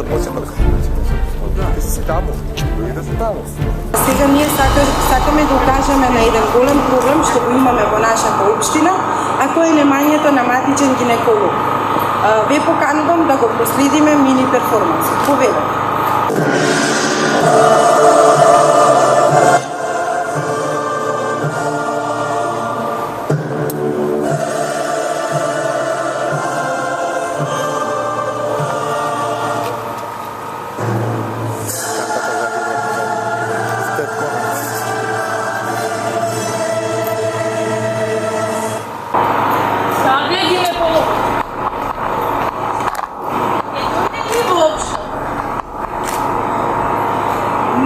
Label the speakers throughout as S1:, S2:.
S1: започнем да си таму, дојде си таму.
S2: Сега ние сакаме да укажеме на еден голем проблем што го имаме во нашата општина, а тоа е немањето на матичен гинеколог. Ве поканувам да го проследиме мини перформанс. Поведам.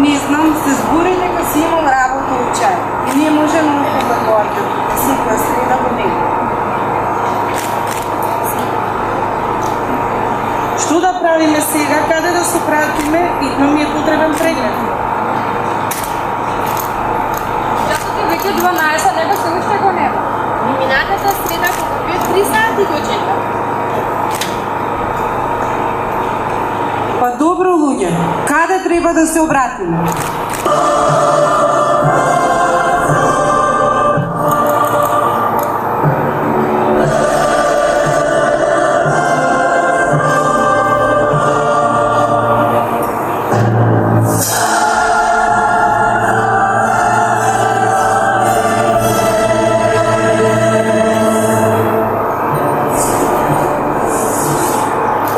S2: Не знам, се збори дека си имам работа од чај. И ние можеме да доаѓаме тука секоја среда во него. Што да правиме сега? Каде да се пратиме? Итно ми е потребен преглед.
S3: Часот е веќе 12, него се уште го нема. Минатата среда кога бие 3 сати доđenja.
S2: Па добро, луѓе, каде треба да се обратиме?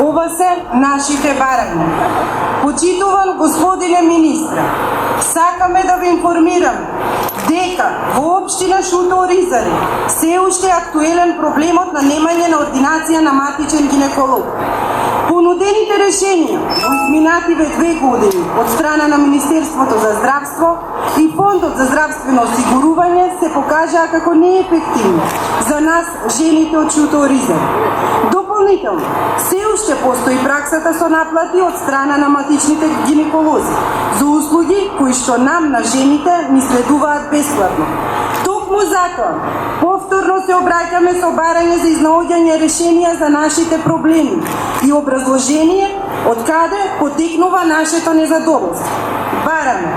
S2: Ова се нашите барања. Почитуван господине министра, сакаме да ви информирам дека во општина Шуто-Оризари се уште е актуелен проблемот на немање на ординација на матичен гинеколог. Понудените решенија во изминативе 2 години од страна на Министерството за здравство и Фондот за здравствено осигурување се покажаа како неефективни за нас, жените од Шуто-Оризари. Дополнително, се уште постои праксата со наплати од страна на матичните гинеколози за услуги кои што нам на жените ни следуваат бесплатно. Токму затоа, повторно се обраќаме со барање за изнаоѓање решенија за нашите проблеми и образложение од каде потекнува нашето незадоволство. Бараме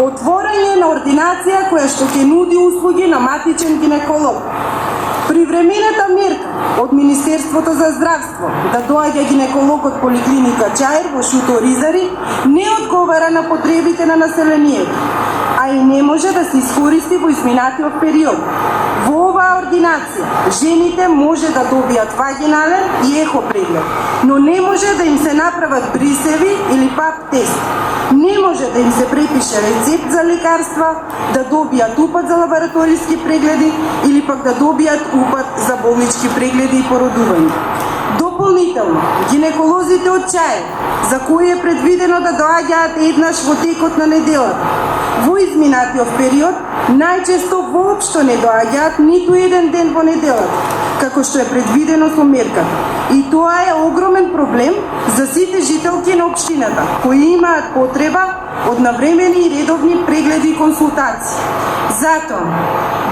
S2: отворање на ординација која што ќе нуди услуги на матичен гинеколог. Привремената мерка од Министерството за здравство да доаѓа гинеколог од поликлиника Чаир во Шуто-Оризари не одговара на потребите на населението, а и не може да се искористи во изминатиот период. Во оваа ординација жените може да добијат вагинален и ехо преглед, но не може да им се направат брисеви или пап тест. Не може да им се препише рецепт за лекарства, да добијат упат за лабораториски прегледи или пак да добијат упат за болнички прегледи и породување. Дополнително, гинеколозите од Чаир, за кои е предвидено да доаѓаат еднаш во текот на неделата, во изминатиот период најчесто воопшто не доаѓаат ниту еден ден во неделата, како што е предвидено со мерката. И тоа е огромен проблем за сите жителки на општината, кои имаат потреба од навремени и редовни прегледи и консултации. Затоа,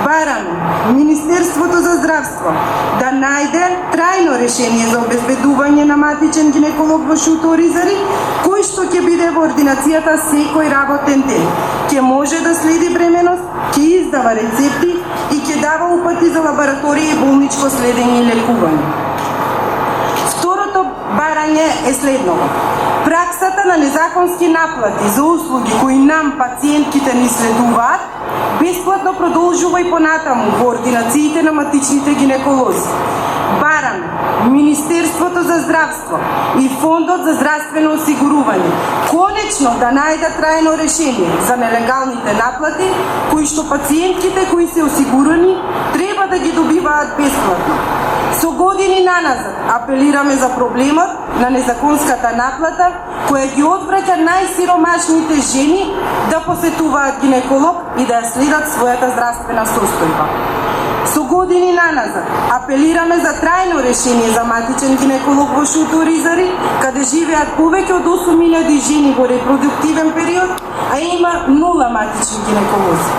S2: бараме Министерството за здравство да најде трајно решение за обезбедување на матичен гинеколог во Шуто-Оризари, кој што ќе биде во ординацијата секој работен ден. Ќе може да следи бременост, ќе издава рецепти и ќе дава упати за лабораторија и болничко следење и лекување. Второто барање е следното. Праксата на незаконски наплати за услуги кои нам, пациентките, ни следуваат, бесплатно продолжува и понатаму во ординациите на матичните гинеколози. Бараме Министерството за здравство и Фондот за здравствено осигурување конечно да најдат трајно решение за нелегалните наплати, кои што пациентките кои се осигурани треба да ги добиваат бесплатно. Со години наназад апелираме за проблемот на незаконската наплата, која ги одвраќа најсиромашните жени да посетуваат гинеколог и да ја следат својата здравствена состојба. Со години наназад апелираме за трајно решение за матичен гинеколог во Шуто-Оризари, каде живеат повеќе од 8.000 жени во репродуктивен период, а има 0 матични гинеколози.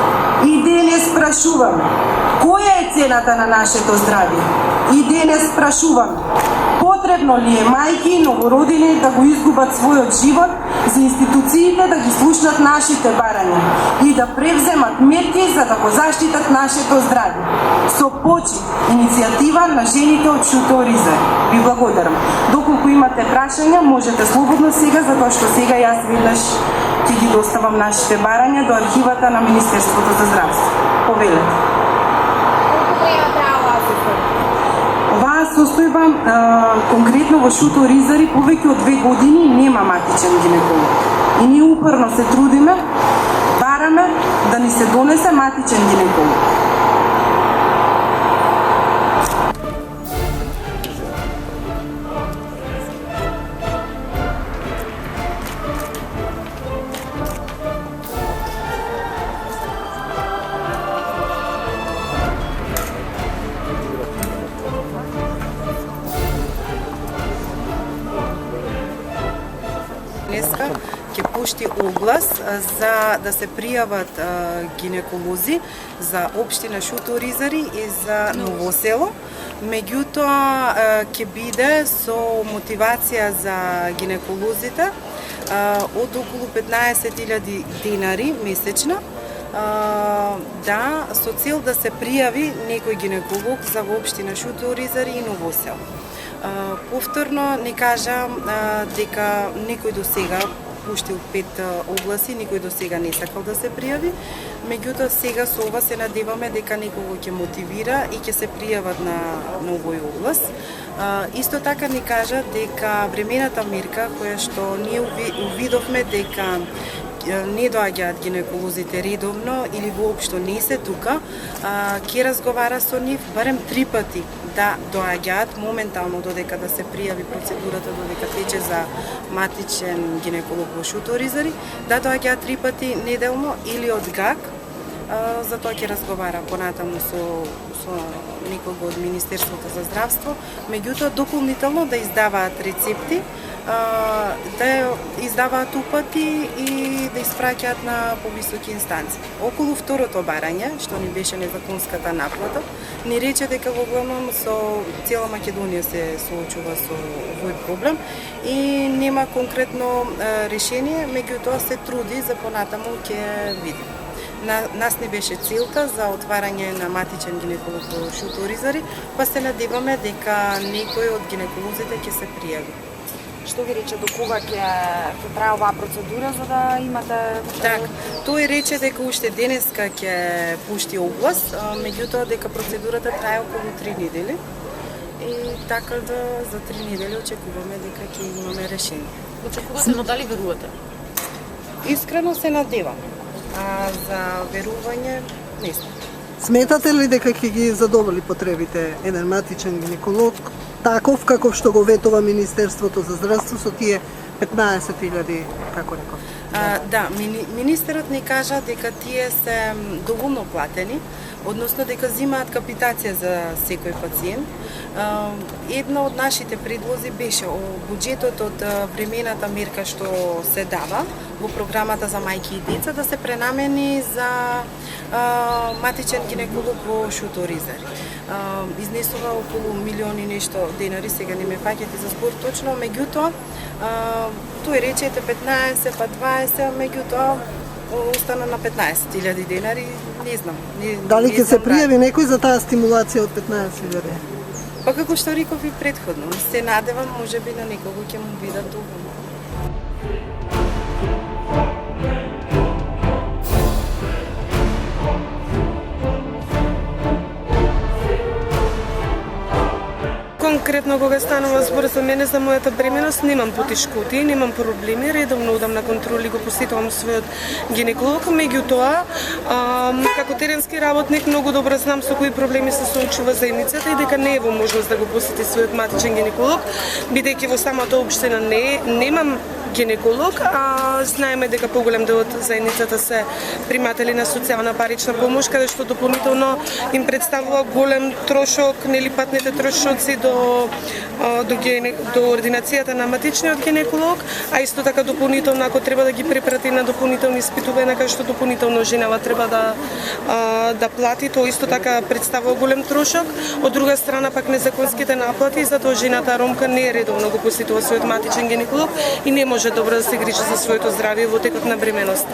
S2: И денес прашуваме, која е цената на нашето здравје? И денес прашуваме, Потребно ли е мајки и новородени да го изгубат својот живот за институциите да ги слушнат нашите барања и да превземат мерки за да го заштитат нашето здравје? Со почит иницијатива на жените од Шуторизар. Ви благодарам. Доколку имате прашања, можете слободно сега, затоа што сега јас веднаш ќе ги доставам нашите барања до архивата на Министерството за здравство. Повелете.
S3: Колку време трае оваа состојба?
S2: Оваа состојба конкретно во Шуторизари повеќе од 2 години нема матичен гинеколог. И ние упорно се трудиме, бараме да ни се донесе матичен гинеколог. Днеска ќе пушти оглас за да се пријават гинеколози за општина Шуторизари и за Новосело. Меѓутоа ќе биде со мотивација за гинеколозите од околу 15.000 денари месечно. Да, со цел да се пријави некој гинеколог за општина Шуторизари и Новосело. Повторно не кажам дека никој до сега пуштил 5 огласи, никој до сега не сакал да се пријави. Меѓутоа сега со ова се надеваме дека некого ќе мотивира и ќе се пријават на овој оглас. Исто така ни кажа дека времената мерка која што ние увидовме дека не доаѓаат гинеколозите редовно или воопшто не се тука, ќе разговара со нив барем 3 пати да доаѓаат моментално додека да се пријави процедурата, додека тече за матичен гинеколог во Шуторизари, да доаѓаат 3 пати неделно или од ГАК, затоа ќе разговара понатаму со некого од Министерството за здравство, меѓутоа дополнително да издаваат рецепти, да издаваат упати и да испраќаат на повисоки инстанции. Околу второто барање, што ни беше незаконската наплата, ни рече дека во главном со цела Македонија се соочува со овој проблем и нема конкретно решение, меѓутоа се труди за понатаму ќе види. Нас не беше целта за отварање на матичен гинеколог во Шуторизари, па се надеваме дека некој од гинеколозите ќе се пријави.
S4: Што ви рече до кога ќе трае оваа процедура за да имате?
S2: Так, тој рече дека уште денеска ќе пушти оглас, меѓутоа дека процедурата трае околу 3 недели и така да за 3 недели очекуваме дека ќе имаме решение.
S4: Очекувате, но дали верувате?
S2: Искрено се надевам. За верување не знам.
S5: Сметате ли дека ќе ги задоволи потребите еден матичен гинеколог, таков каков што го ветува Министерството за здравство со тие 15.000, како реков?
S2: Да, министерот ни кажа дека тие се доволно платени, односно дека земаат капитација за секој пациент. Една од нашите предлози беше буџетот од времената мерка што се дава во програмата за мајки и деца да се пренамени за матичен гинеколог во Шуторизари. Изнесува околу 1 милион и нешто денари, сега не ме фаќате за збор точно, меѓутоа тој речете 15 па 20, меѓутоа остана на 15.000 денари, не знам.
S5: Дали ќе се пријави некој за таа стимулација од 15.000?
S2: Па како што реков и претходно, се надевам можеби на некого ќе му бидат доволно.
S6: Конкретно кога станува збор за мене за мојата бременост, немам потешкоти, немам проблеми, редовно одам на контроли, го посетувам својот гинеколог, меѓутоа како теренски работник многу добро знам со кои проблеми се соочува заедницата и дека не е во можност да го посети својот матичен гинеколог, бидејќи во самата општина немам гинеколог, а знаеме дека поголем дел од заедницата се приматели на социјална парична помош, каде што дополнително им представува голем трошок, нели патните трошоци до до ординацијата на матичниот гинеколог, а исто така дополнително ако треба да ги препрати на дополнителни испитувања кај што дополнително женава треба да плати, тоа исто така представува голем трошок. Од друга страна пак незаконските наплати, затоа жената ромка не редовно го посетува својот матичен гинеколог и не може добро да се грижи за своето здравје во текот на бременост.